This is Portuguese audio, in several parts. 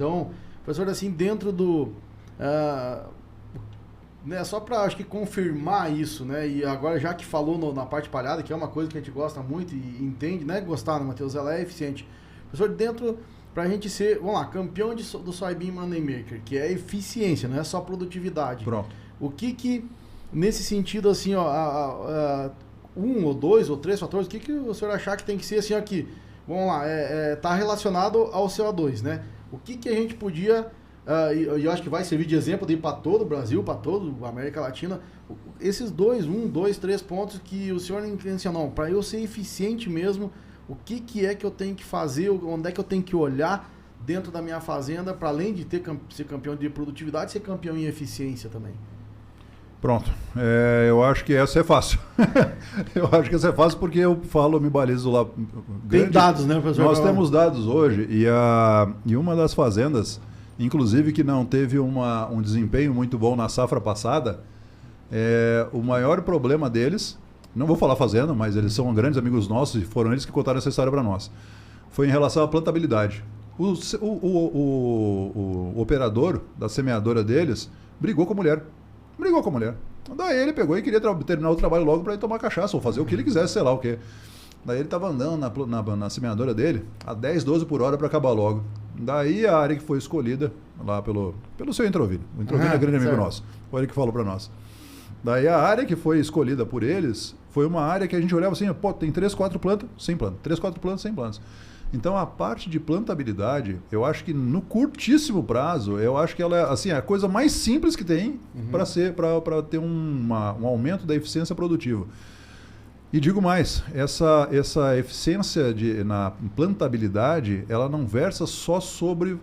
Então, professor, assim, dentro do... né, só para, acho que, confirmar isso, né? E agora, já que falou na parte palhada, que é uma coisa que a gente gosta muito e entende, né? Gostar, né, Matheus? Ela é eficiente. Professor, dentro... Para a gente ser, vamos lá, campeão do Soybean Money Maker, que é eficiência, não é só produtividade. Pronto. O que nesse sentido, assim, ó, um ou dois ou três fatores, o que o senhor achar que tem que ser, assim, aqui? Vamos lá, tá relacionado ao CO2, né? O que a gente podia, e eu acho que vai servir de exemplo para todo o Brasil, para toda a América Latina, esses dois, três pontos que o senhor mencionou, para eu ser eficiente mesmo, o que é que eu tenho que fazer, onde é que eu tenho que olhar dentro da minha fazenda, para além de ser campeão de produtividade, ser campeão em eficiência também? Pronto. Eu acho que essa é fácil. Eu acho que essa é fácil porque eu me balizo lá. Tem dados, né, professor? Nós temos dados hoje e uma das fazendas, inclusive que não teve um desempenho muito bom na safra passada, o maior problema deles... Não vou falar fazenda, mas eles são grandes amigos nossos e foram eles que contaram essa história para nós. Foi em relação à plantabilidade. O operador da semeadora deles brigou com a mulher. Daí ele pegou e queria terminar o trabalho logo para ir tomar cachaça ou fazer o que ele quisesse, sei lá o quê. Daí ele estava andando na semeadora dele a 10, 12 por hora para acabar logo. Daí a área que foi escolhida lá pelo seu Introville. O Introville é grande amigo nosso. Foi ele que falou para nós. Daí a área que foi escolhida por eles foi uma área que a gente olhava assim, pô, tem 3, 4 plantas sem planta, 3, 4 plantas sem plantas. Então a parte de plantabilidade, eu acho que no curtíssimo prazo, eu acho que ela é assim, a coisa mais simples que tem para ter um aumento da eficiência produtiva. E digo mais, essa eficiência na plantabilidade, ela não versa só sobre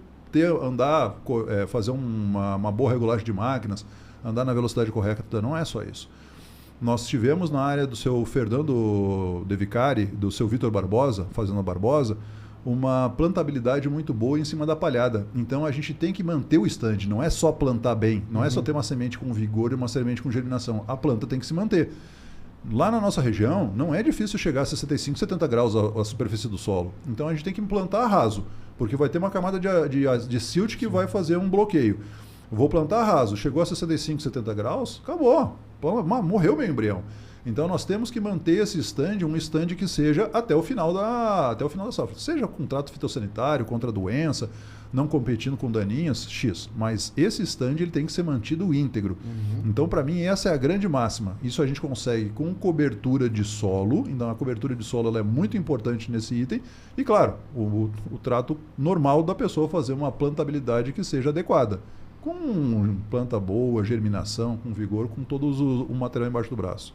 fazer uma boa regulagem de máquinas, andar na velocidade correta, não é só isso. Nós tivemos na área do seu Fernando De Vicari, do seu Vitor Barbosa, Fazenda Barbosa, uma plantabilidade muito boa em cima da palhada. Então a gente tem que manter o stand, não é só plantar bem, não é só ter uma semente com vigor e uma semente com germinação. A planta tem que se manter. Lá na nossa região, não é difícil chegar a 65, 70 graus a superfície do solo. Então a gente tem que plantar raso, porque vai ter uma camada de silt que vai fazer um bloqueio. Vou plantar raso, chegou a 65, 70 graus, acabou, morreu meu embrião. Então nós temos que manter esse stand, um stand que seja até o final da safra. Seja com trato fitossanitário, contra a doença, não competindo com daninhas, X. Mas esse stand ele tem que ser mantido íntegro. Então para mim essa é a grande máxima. Isso a gente consegue com cobertura de solo. Então a cobertura de solo ela é muito importante nesse item. E claro, o trato normal da pessoa fazer uma plantabilidade que seja adequada. Com planta boa, germinação, com vigor, com todo o material embaixo do braço.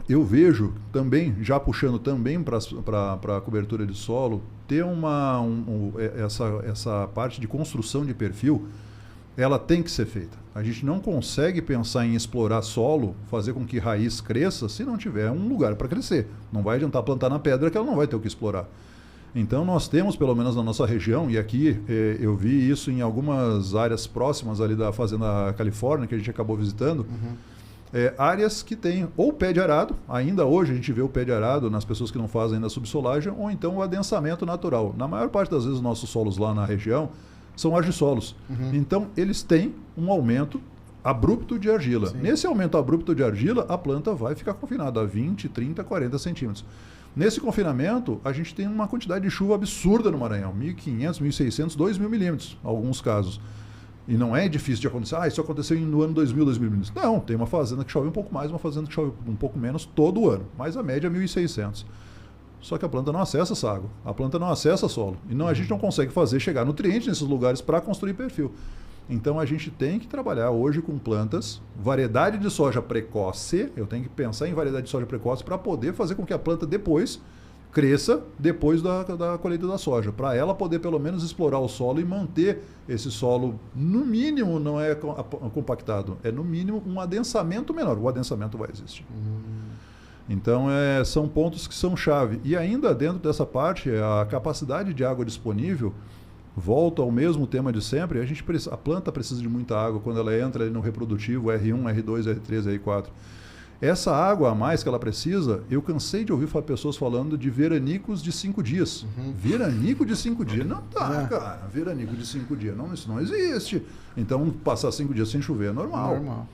Eu vejo também, já puxando também para a cobertura de solo, ter essa parte de construção de perfil, ela tem que ser feita. A gente não consegue pensar em explorar solo, fazer com que raiz cresça, se não tiver um lugar para crescer. Não vai adiantar plantar na pedra que ela não vai ter o que explorar. Então nós temos, pelo menos na nossa região, e aqui eu vi isso em algumas áreas próximas ali da Fazenda Califórnia, que a gente acabou visitando, áreas que têm ou pé de arado, ainda hoje a gente vê o pé de arado nas pessoas que não fazem ainda subsolagem, ou então o adensamento natural. Na maior parte das vezes os nossos solos lá na região são argissolos. Então eles têm um aumento abrupto de argila. Sim. Nesse aumento abrupto de argila, a planta vai ficar confinada a 20, 30, 40 centímetros. Nesse confinamento, a gente tem uma quantidade de chuva absurda no Maranhão, 1.500, 1.600, 2.000 milímetros, em alguns casos. E não é difícil de acontecer, isso aconteceu no ano 2000, 2000 milímetros. Não, tem uma fazenda que chove um pouco mais, uma fazenda que chove um pouco menos todo ano, mas a média é 1.600. Só que a planta não acessa essa água, a planta não acessa solo. E a gente não consegue chegar nutrientes nesses lugares para construir perfil. Então a gente tem que trabalhar hoje com plantas, variedade de soja precoce, eu tenho que pensar em variedade de soja precoce para poder fazer com que a planta depois cresça depois da colheita da soja, para ela poder pelo menos explorar o solo e manter esse solo, no mínimo não é compactado, é no mínimo um adensamento menor, o adensamento vai existir. Então são pontos que são chave. E ainda dentro dessa parte, a capacidade de água disponível, volta ao mesmo tema de sempre, a planta precisa de muita água quando ela entra ali no reprodutivo R1, R2, R3, R4. Essa água a mais que ela precisa, eu cansei de ouvir pessoas falando de veranicos de 5 dias. Veranico de 5 dias? Não dá, cara. Veranico de 5 dias. Não, isso não existe. Então, passar 5 dias sem chover é normal. Normal.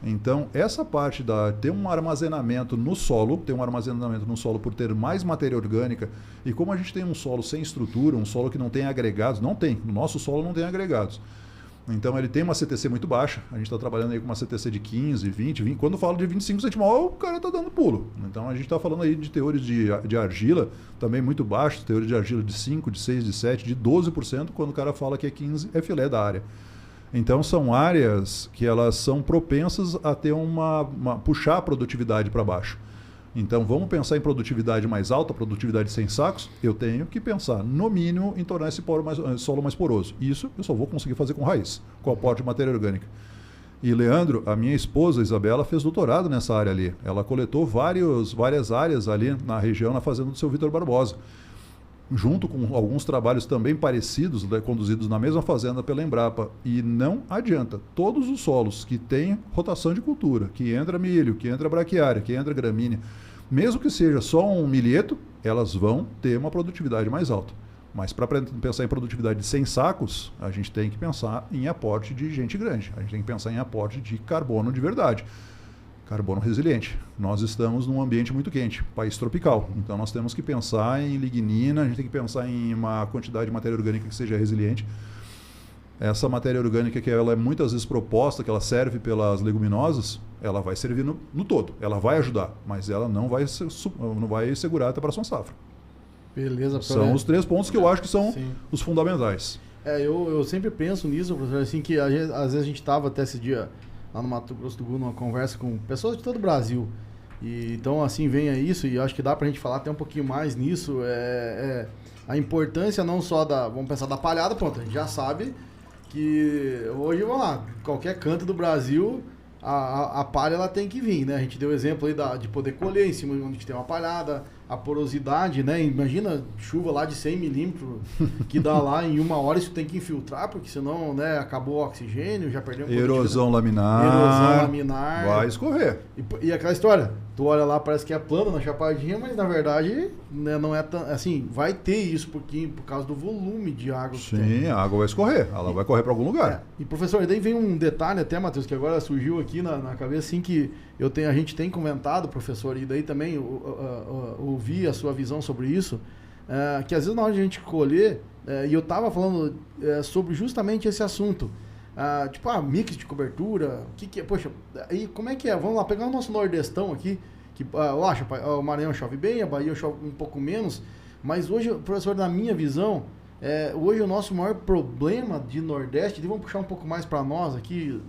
Então, essa parte da ter um armazenamento no solo, por ter mais matéria orgânica, e como a gente tem um solo sem estrutura, um solo que não tem agregados, não tem, o nosso solo não tem agregados. Então ele tem uma CTC muito baixa, a gente está trabalhando aí com uma CTC de 15, 20, quando eu falo de 25 centimol, o cara está dando pulo. Então a gente está falando aí de teores de argila também muito baixos, teores de argila de 5, de 6, de 7, de 12%, quando o cara fala que é 15, é filé da área. Então são áreas que elas são propensas a ter puxar a produtividade para baixo. Então vamos pensar em produtividade mais alta, produtividade sem sacos, eu tenho que pensar no mínimo em tornar esse solo mais poroso. Isso eu só vou conseguir fazer com raiz, com aporte de matéria orgânica. E Leandro, a minha esposa Isabela fez doutorado nessa área ali. Ela coletou várias áreas ali na região, na fazenda do seu Vitor Barbosa, junto com alguns trabalhos também parecidos, né, conduzidos na mesma fazenda pela Embrapa. E não adianta, todos os solos que têm rotação de cultura, que entra milho, que entra braquiária, que entra gramínea, mesmo que seja só um milheto, elas vão ter uma produtividade mais alta. Mas para pensar em produtividade de 100 sacos, a gente tem que pensar em aporte de gente grande, a gente tem que pensar em aporte de carbono de verdade. Carbono resiliente. Nós estamos num ambiente muito quente, país tropical. Então nós temos que pensar em lignina, a gente tem que pensar em uma quantidade de matéria orgânica que seja resiliente. Essa matéria orgânica que ela é muitas vezes proposta, que ela serve pelas leguminosas, ela vai servir no todo. Ela vai ajudar, mas ela não vai segurar até a próxima safra. Beleza. São os 3 pontos que eu acho que são os fundamentais. Eu sempre penso nisso, professor, assim, que às vezes a gente estava até esse dia lá no Mato Grosso do Sul, numa conversa com pessoas de todo o Brasil. E, então, assim, vem isso, e acho que dá pra gente falar até um pouquinho mais nisso. A importância não só vamos pensar da palhada, pronto, a gente já sabe que hoje, vamos lá, qualquer canto do Brasil, a palha ela tem que vir, né? A gente deu o exemplo aí de poder colher em cima onde a gente tem uma palhada, a porosidade, né? Imagina chuva lá de 100 milímetros que dá lá em 1 hora, isso tem que infiltrar, porque senão, né, acabou o oxigênio, já perdeu erosão laminar. Erosão laminar. Vai escorrer. E aquela história, tu olha lá, parece que é plano na chapadinha, mas na verdade, né, não é tão, assim, vai ter isso por causa do volume de água que tem. Sim, a água vai escorrer, ela vai correr para algum lugar. E professor, daí vem um detalhe até, Matheus, que agora surgiu aqui na cabeça, assim, que a gente tem comentado, professor, e daí também ouvi a sua visão sobre isso, que às vezes na hora de a gente colher, e eu estava falando sobre justamente esse assunto, mix de cobertura, poxa, aí como é que é? Vamos lá, pegar o nosso nordestão aqui, que o Maranhão chove bem, a Bahia chove um pouco menos, mas hoje, professor, na minha visão, hoje o nosso maior problema de Nordeste, vamos puxar um pouco mais para nós aqui,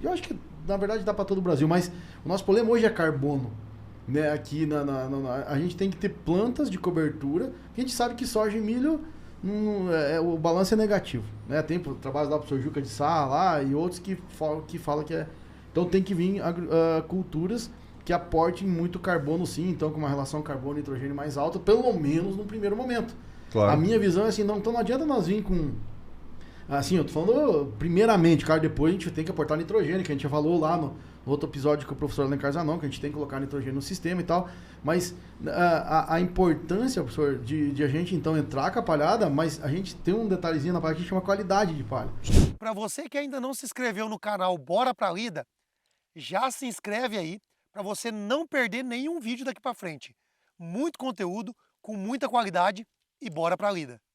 eu acho que na verdade dá para todo o Brasil, mas o nosso problema hoje é carbono. Né? Aqui a gente tem que ter plantas de cobertura, a gente sabe que soja e milho, o balanço é negativo. Né? Tem trabalhos lá para o Sr. Juca de Sá lá, e outros que falam que é... Então tem que vir culturas que aportem muito carbono sim, então com uma relação carbono e nitrogênio mais alta, pelo menos no primeiro momento. Claro. A minha visão é assim, então não adianta nós vir com... Assim, eu tô falando primeiramente, cara, depois a gente tem que aportar nitrogênio, que a gente já falou lá no outro episódio com o professor Alencar Zanon, que a gente tem que colocar nitrogênio no sistema e tal, mas a importância, professor, de a gente então entrar com a palhada, mas a gente tem um detalhezinho na palha que chama qualidade de palha. Para você que ainda não se inscreveu no canal Bora Pra Lida, já se inscreve aí, para você não perder nenhum vídeo daqui para frente. Muito conteúdo, com muita qualidade, e bora pra lida.